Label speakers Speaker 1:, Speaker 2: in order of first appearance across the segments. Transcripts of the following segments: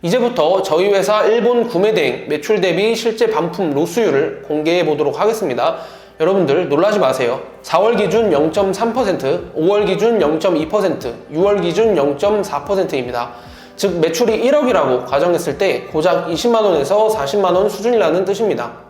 Speaker 1: 이제부터 저희 회사 일본 구매 대행 매출 대비 실제 반품 로스율을 공개해 보도록 하겠습니다. 여러분들 놀라지 마세요. 4월 기준 0.3%, 5월 기준 0.2%, 6월 기준 0.4%입니다. 즉 매출이 1억이라고 가정했을 때 고작 20만원에서 40만원 수준이라는 뜻입니다.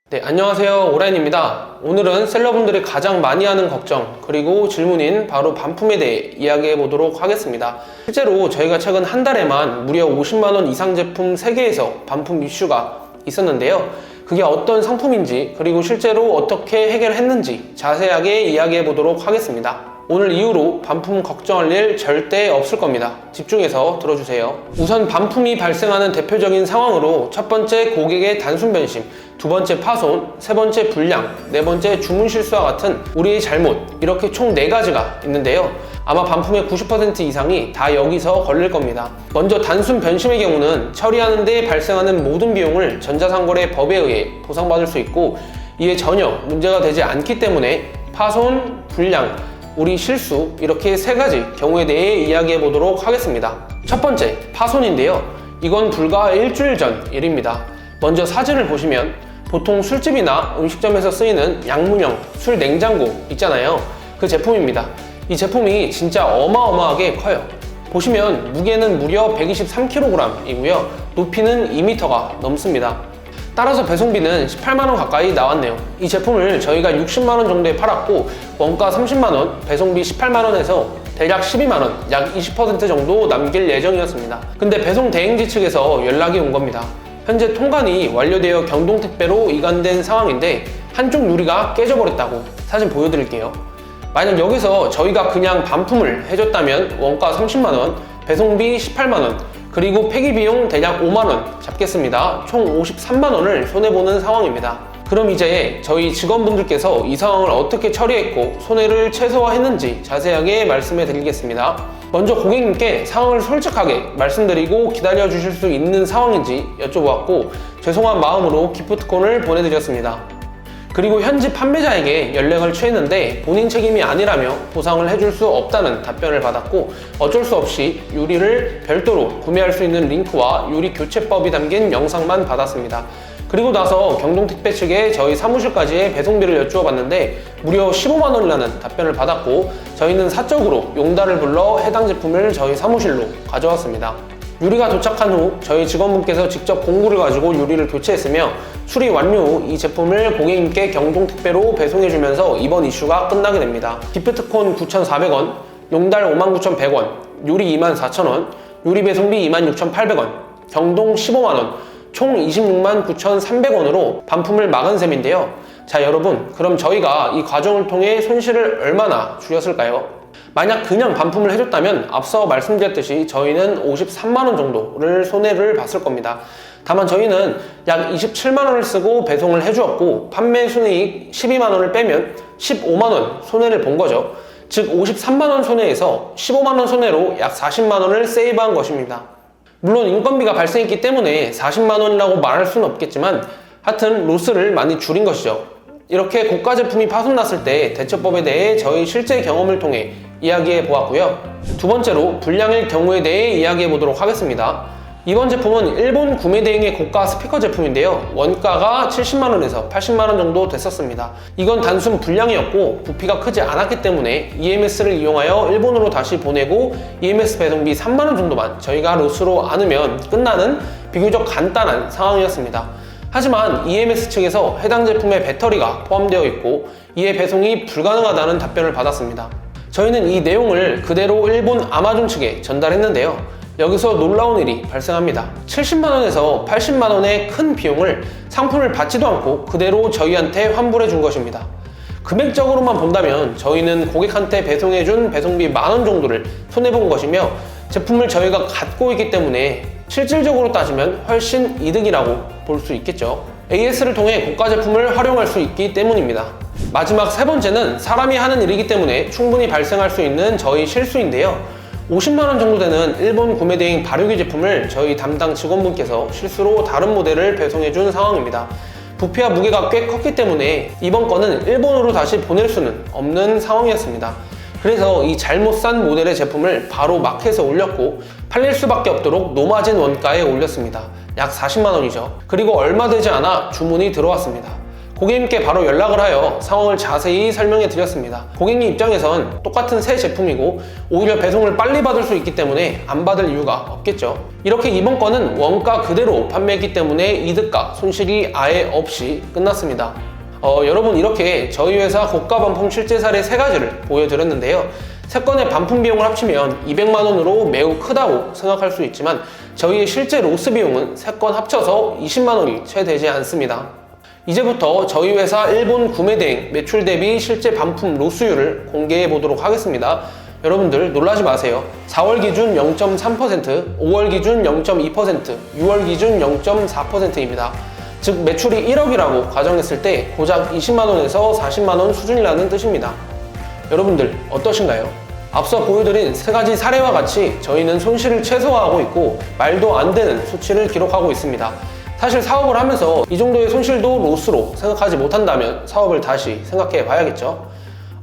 Speaker 1: 네, 안녕하세요. 오라인입니다. 오늘은 셀러분들이 가장 많이 하는 걱정 그리고 질문인 바로 반품에 대해 이야기해 보도록 하겠습니다. 실제로 저희가 최근 한 달에만 무려 50만원 이상 제품 3개에서 반품 이슈가 있었는데요. 그게 어떤 상품인지 그리고 실제로 어떻게 해결했는지 자세하게 이야기해 보도록 하겠습니다. 오늘 이후로 반품 걱정할 일 절대 없을 겁니다. 집중해서 들어주세요. 우선 반품이 발생하는 대표적인 상황으로 첫 번째 고객의 단순 변심, 두 번째 파손, 세 번째 불량, 네 번째 주문 실수와 같은 우리의 잘못, 이렇게 총 4가지가 있는데요. 아마 반품의 90% 이상이 다 여기서 걸릴 겁니다. 먼저 단순 변심의 경우는 처리하는 데 발생하는 모든 비용을 전자상거래법에 의해 보상받을 수 있고 이에 전혀 문제가 되지 않기 때문에 파손, 불량, 우리 실수, 이렇게 3가지 경우에 대해 이야기해 보도록 하겠습니다. 첫 번째, 파손인데요. 이건 불과 일주일 전 일입니다. 먼저 사진을 보시면 보통 술집이나 음식점에서 쓰이는 양문형 술 냉장고 있잖아요. 그 제품입니다. 이 제품이 진짜 어마어마하게 커요. 보시면 무게는 무려 123kg이고요. 높이는 2m가 넘습니다. 따라서 배송비는 18만원 가까이 나왔네요. 이 제품을 저희가 60만원 정도에 팔았고 원가 30만원, 배송비 18만원에서 대략 12만원, 약 20% 정도 남길 예정이었습니다. 근데 배송 대행지 측에서 연락이 온 겁니다. 현재 통관이 완료되어 경동택배로 이관된 상황인데 한쪽 유리가 깨져버렸다고. 사진 보여드릴게요. 만약 여기서 저희가 그냥 반품을 해줬다면 원가 30만원, 배송비 18만원, 그리고 폐기비용 대략 5만원 잡겠습니다. 총 53만원을 손해보는 상황입니다. 그럼 이제 저희 직원분들께서 이 상황을 어떻게 처리했고 손해를 최소화했는지 자세하게 말씀해 드리겠습니다. 먼저 고객님께 상황을 솔직하게 말씀드리고 기다려 주실 수 있는 상황인지 여쭤보았고 죄송한 마음으로 기프트콘을 보내드렸습니다. 그리고 현지 판매자에게 연락을 취했는데 본인 책임이 아니라며 보상을 해줄 수 없다는 답변을 받았고 어쩔 수 없이 유리를 별도로 구매할 수 있는 링크와 유리 교체법이 담긴 영상만 받았습니다. 그리고 나서 경동택배 측에 저희 사무실까지의 배송비를 여쭈어 봤는데 무려 15만원이라는 답변을 받았고 저희는 사적으로 용달을 불러 해당 제품을 저희 사무실로 가져왔습니다. 유리가 도착한 후 저희 직원분께서 직접 공구를 가지고 유리를 교체했으며 수리 완료 후 이 제품을 고객님께 경동택배로 배송해주면서 이번 이슈가 끝나게 됩니다. 기프트콘 9,400원, 용달 59,100원, 유리 24,000원, 유리 배송비 26,800원, 경동 15만원, 총 269,300원으로 반품을 막은 셈인데요. 자 여러분, 그럼 저희가 이 과정을 통해 손실을 얼마나 줄였을까요? 만약 그냥 반품을 해줬다면 앞서 말씀드렸듯이 저희는 53만원 정도를 손해를 봤을 겁니다. 다만 저희는 약 27만원을 쓰고 배송을 해주었고 판매 순이익 12만원을 빼면 15만원 손해를 본 거죠. 즉 53만원 손해에서 15만원 손해로 약 40만원을 세이브한 것입니다. 물론 인건비가 발생했기 때문에 40만원이라고 말할 수는 없겠지만 하여튼 로스를 많이 줄인 것이죠. 이렇게 고가 제품이 파손났을 때 대처법에 대해 저희 실제 경험을 통해 이야기해 보았고요. 두 번째로 불량일 경우에 대해 이야기해 보도록 하겠습니다. 이번 제품은 일본 구매 대행의 고가 스피커 제품인데요. 원가가 70만원에서 80만원 정도 됐었습니다. 이건 단순 불량이었고 부피가 크지 않았기 때문에 EMS를 이용하여 일본으로 다시 보내고 EMS 배송비 3만원 정도만 저희가 로스로 안으면 끝나는 비교적 간단한 상황이었습니다. 하지만 EMS 측에서 해당 제품에 배터리가 포함되어 있고 이에 배송이 불가능하다는 답변을 받았습니다. 저희는 이 내용을 그대로 일본 아마존 측에 전달했는데요. 여기서 놀라운 일이 발생합니다. 70만원에서 80만원의 큰 비용을 상품을 받지도 않고 그대로 저희한테 환불해 준 것입니다. 금액적으로만 본다면 저희는 고객한테 배송해준 배송비 만원 정도를 손해본 것이며 제품을 저희가 갖고 있기 때문에 실질적으로 따지면 훨씬 이득이라고 볼 수 있겠죠. AS를 통해 고가 제품을 활용할 수 있기 때문입니다. 마지막 세 번째는 사람이 하는 일이기 때문에 충분히 발생할 수 있는 저희 실수인데요. 50만원 정도 되는 일본 구매 대행 발효기 제품을 저희 담당 직원분께서 실수로 다른 모델을 배송해준 상황입니다. 부피와 무게가 꽤 컸기 때문에 이번 건은 일본으로 다시 보낼 수는 없는 상황이었습니다. 그래서 이 잘못 산 모델의 제품을 바로 마켓에 올렸고 팔릴 수밖에 없도록 노마진 원가에 올렸습니다. 약 40만원이죠. 그리고 얼마 되지 않아 주문이 들어왔습니다. 고객님께 바로 연락을 하여 상황을 자세히 설명해 드렸습니다. 고객님 입장에선 똑같은 새 제품이고 오히려 배송을 빨리 받을 수 있기 때문에 안 받을 이유가 없겠죠. 이렇게 이번 건은 원가 그대로 판매했기 때문에 이득과 손실이 아예 없이 끝났습니다. 여러분, 이렇게 저희 회사 고가 반품 실제 사례 3가지를 보여드렸는데요. 3건의 반품 비용을 합치면 200만원으로 매우 크다고 생각할 수 있지만 저희의 실제 로스 비용은 3건 합쳐서 20만원이 채 되지 않습니다. 이제부터 저희 회사 일본 구매 대행 매출 대비 실제 반품 로스율을 공개해 보도록 하겠습니다. 여러분들 놀라지 마세요. 4월 기준 0.3%, 5월 기준 0.2%, 6월 기준 0.4%입니다. 즉 매출이 1억이라고 가정했을 때 고작 20만원에서 40만원 수준이라는 뜻입니다. 여러분들 어떠신가요? 앞서 보여드린 3가지 사례와 같이 저희는 손실을 최소화하고 있고 말도 안 되는 수치를 기록하고 있습니다. 사실 사업을 하면서 이 정도의 손실도 로스로 생각하지 못한다면 사업을 다시 생각해 봐야겠죠.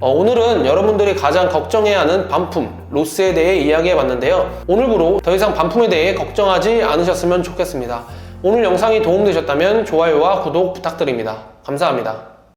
Speaker 1: 오늘은 여러분들이 가장 걱정해야 하는 반품, 로스에 대해 이야기해 봤는데요. 오늘부로 더 이상 반품에 대해 걱정하지 않으셨으면 좋겠습니다. 오늘 영상이 도움되셨다면 좋아요와 구독 부탁드립니다. 감사합니다.